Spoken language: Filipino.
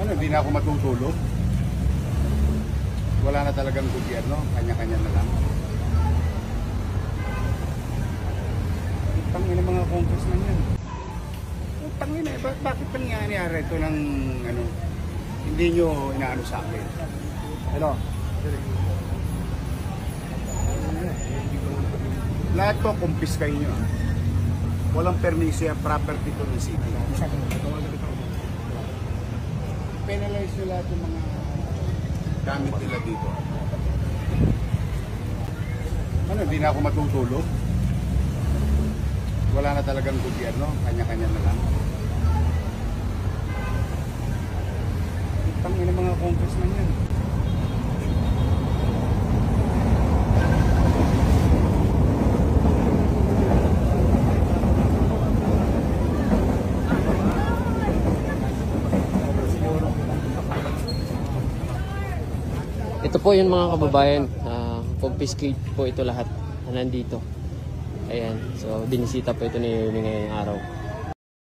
Ano, hindi na ako matutulog. Wala na talagang gobyerno, kanya-kanya na lang. Tangina mga congressman yan. Tangina, bakit nangyayari ito ng ano, hindi nyo inaano sa akin? Ano? Lahat to kumpiskay nyo. Walang permiso yan, property to ng city. Penalize nyo lahat yung mga gamit nila dito. Ano, hindi na ako matutulog. Wala na talagang gobyerno, kanya-kanya na lang. Tangina mga congressman yan. Ito po yung mga kababayan, confiscate po ito lahat na nandito. Ayan, so binisita po ito ni Ernie ngayong araw.